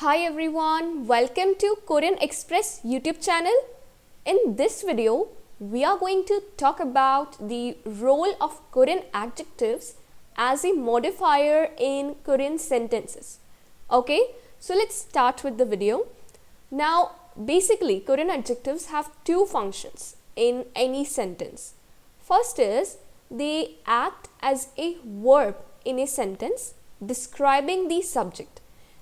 Hi everyone, welcome to Korean Express YouTube channel. In this video, we are going to talk about the role of Korean adjectives as a modifier in Korean sentences. Okay, so let's start with the video. Now, basically, Korean adjectives have two functions in any sentence. First is they act as a verb in a sentence describing the subject,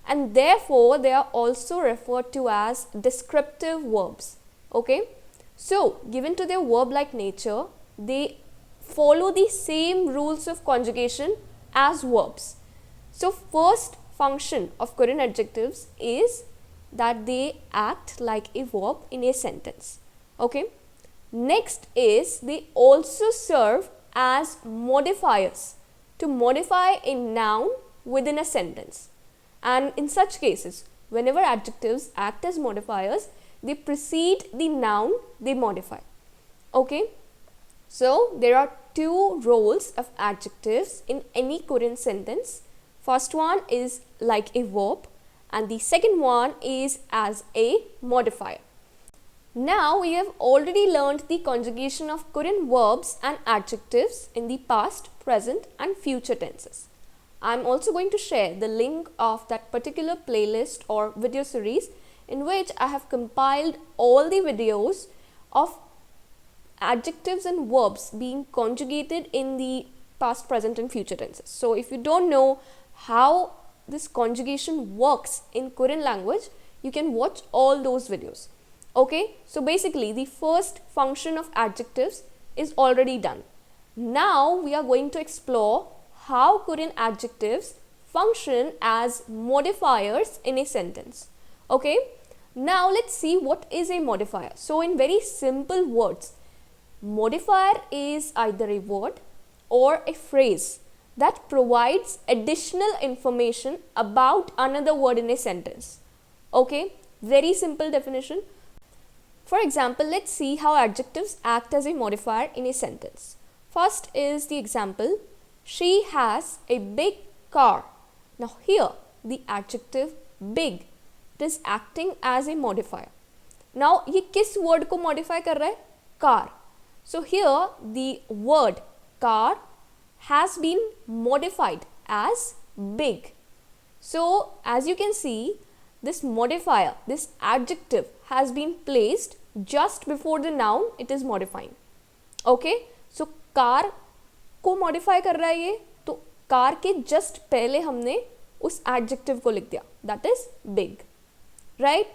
and therefore they are also referred to as descriptive verbs. Okay, so given to their verb like nature, they follow the same rules of conjugation as verbs. So first function of Korean adjectives is that they act like a verb in a sentence. Okay, next is they also serve as modifiers to modify a noun within a sentence. And in such cases, whenever adjectives act as modifiers, they precede the noun they modify. Okay, so there are two roles of adjectives in any Korean sentence. First one is like a verb, and the second one is as a modifier. Now we have already learned the conjugation of Korean verbs and adjectives in the past, present and future tenses. I'm also going to share the link of that particular playlist or video series in which I have compiled all the videos of adjectives and verbs being conjugated in the past, present and future tenses. So if you don't know how this conjugation works in Korean language, you can watch all those videos. Okay, so basically the first function of adjectives is already done. Now we are going to explore how Korean adjectives function as modifiers in a sentence. Okay, now let's see what is a modifier. So in very simple words, modifier is either a word or a phrase that provides additional information about another word in a sentence. Okay, very simple definition. For example, let's see how adjectives act as a modifier in a sentence. First is the example, she has a big car. Now here the adjective big is acting as a modifier. Now ये किस word को modify कर रहा है? Car. So here the word car has been modified as big. So as you can see, this modifier, this adjective has been placed just before the noun it is modifying. Okay, so car को modify कर रहा है ये, तो car के just पहले हमने उस एडजेक्टिव को लिख दिया, that is big, right.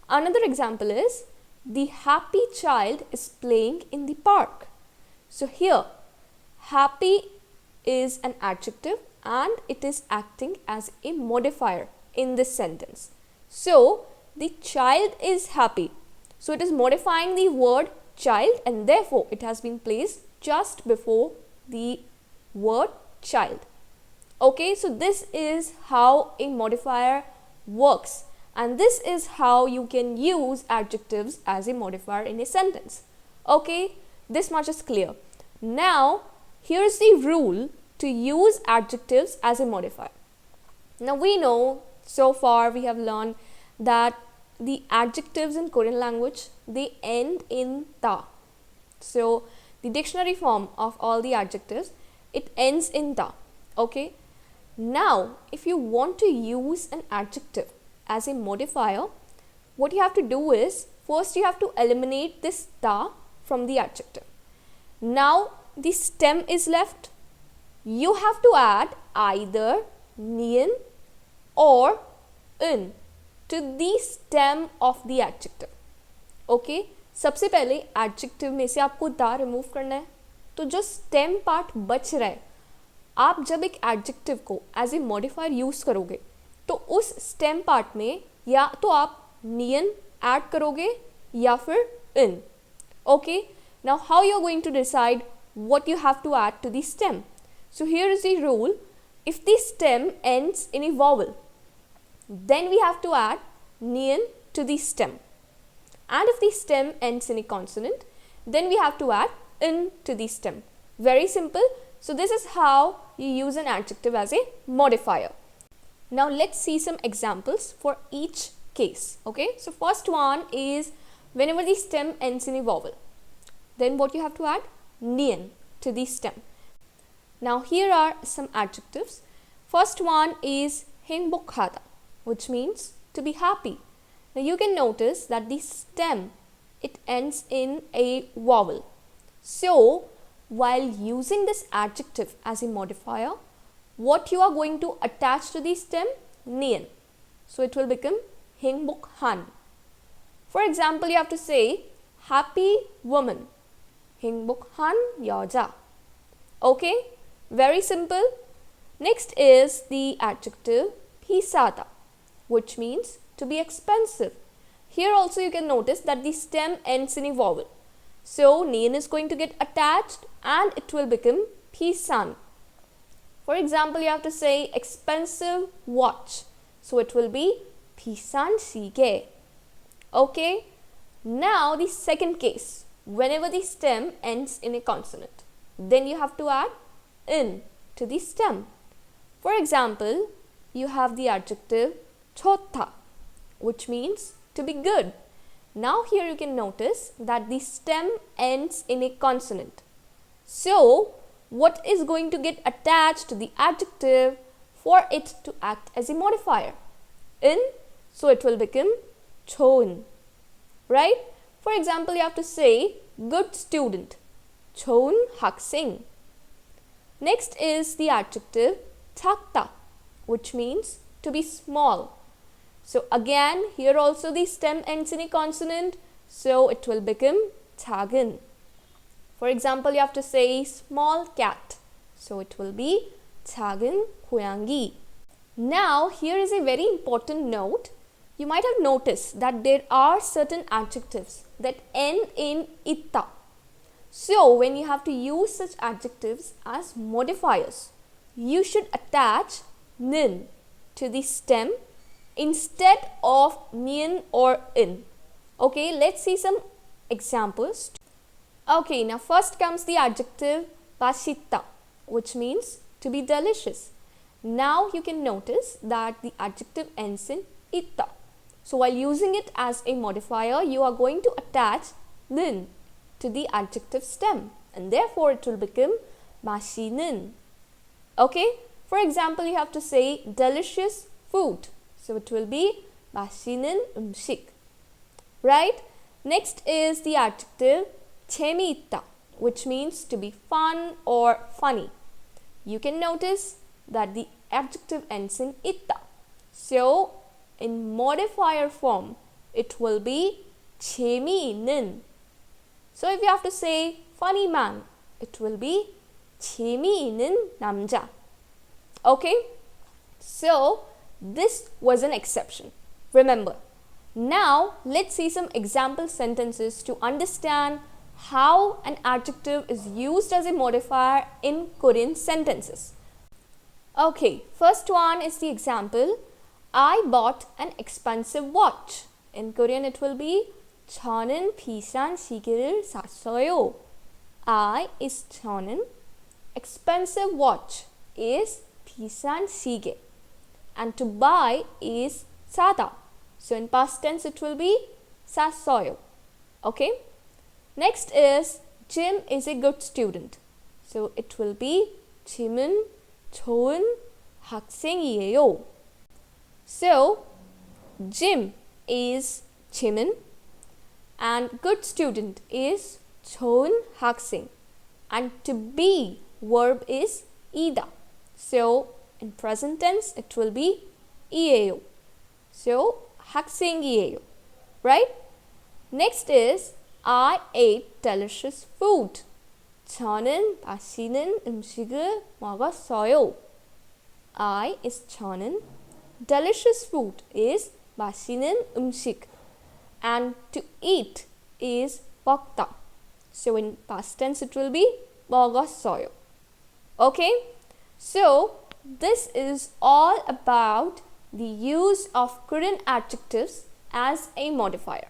Another example is the happy child is playing in the park. So here happy is an adjective and it is acting as a modifier in this sentence. So the child is happy, so it is modifying the word child and therefore it has been placed just before the word child. Okay, so this is how a modifier works, and this is how you can use adjectives as a modifier in a sentence. Okay, this much is clear. Now here's the rule to use adjectives as a modifier. Now we know, so far we have learned that the adjectives in Korean language, they end in ta. So the dictionary form of all the adjectives, it ends in ta. Okay, now if you want to use an adjective as a modifier, what you have to do is, first you have to eliminate this ta from the adjective. Now the stem is left. You have to add either nien or in to the stem of the adjective. Okay, सबसे पहले adjective में से आपको दा remove करना है, तो जो स्टेम पार्ट बच रहा है, आप जब एक एडजेक्टिव को एज ए मॉडिफायर यूज करोगे तो उस स्टेम पार्ट में या तो आप नियन ऐड करोगे या फिर इन. Okay, now how you are going to decide what you have to add to the stem. So here is the rule, if the stem ends in a vowel, then we have to add nien to the stem, and if the stem ends in a consonant, then we have to add in to the stem. Very simple. So this is how you use an adjective as a modifier. Now let's see some examples for each case. Okay, so first one is whenever the stem ends in a vowel, then what you have to add? Nien to the stem. Now here are some adjectives. First one is 행복하다, which means to be happy. Now you can notice that the stem, it ends in a vowel. So while using this adjective as a modifier, what you are going to attach to the stem? Nien. So it will become 행복한. For example, you have to say happy woman. 행복한 여자. Okay, very simple. Next is the adjective 비싸다, which means to be expensive. Here also you can notice that the stem ends in a vowel. So nien is going to get attached and it will become 비싼. For example, you have to say expensive watch. So it will be 비싼 시계. Okay. Now the second case, whenever the stem ends in a consonant, then you have to add in to the stem. For example, you have the adjective 좋다, which means to be good. Now here you can notice that the stem ends in a consonant. So what is going to get attached to the adjective for it to act as a modifier? In. So it will become 좋은. Right? For example, you have to say good student. 좋은 학생. Next is the adjective 작다, which means to be small. So again, here also the stem ends in a consonant. So it will become 작은. For example, you have to say small cat. So it will be 작은 고양이. Now, here is a very important note. You might have noticed that there are certain adjectives that end in ita. So, when you have to use such adjectives as modifiers, you should attach nin to the stem instead of nien or in. Okay, let's see some examples. Okay, now first comes the adjective 맛있다, which means to be delicious. Now you can notice that the adjective ends in ita. So while using it as a modifier, you are going to attach 는 to the adjective stem, and therefore it will become 맛있는. Okay, for example, you have to say delicious food. So it will be 맛있는 음식. Right? Next is the adjective 재미있다, which means to be fun or funny. You can notice that the adjective ends in ita. So in modifier form, it will be 재미있는. So if you have to say funny man, it will be 재미있는 남자. Okay? So this was an exception. Remember. Now let's see some example sentences to understand how an adjective is used as a modifier in Korean sentences. Okay, first one is the example, I bought an expensive watch. In Korean it will be 저는 비싼 시계를 샀어요. I is 저는, expensive watch is 비싼 시계, and to buy is 사다. So in past tense it will be 샀어요. Okay? Next is Jim is a good student. So it will be Jim은 좋은 학생이에요. So Jim is Jim은 and good student is 좋은 학생, and to be verb is 이다. So in present tense it will be 이에요. So 학생이에요. Right? Next is I ate delicious food. 저는 맛있는 음식을 먹었어요. I is 저는, delicious food is 맛있는 음식, and to eat is 먹다. So in past tense it will be 먹었어요. Okay? So this is all about the use of Korean adjectives as a modifier.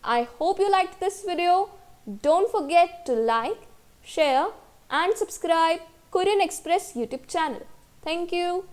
I hope you liked this video. Don't forget to like, share and subscribe Korean Express YouTube channel. Thank you.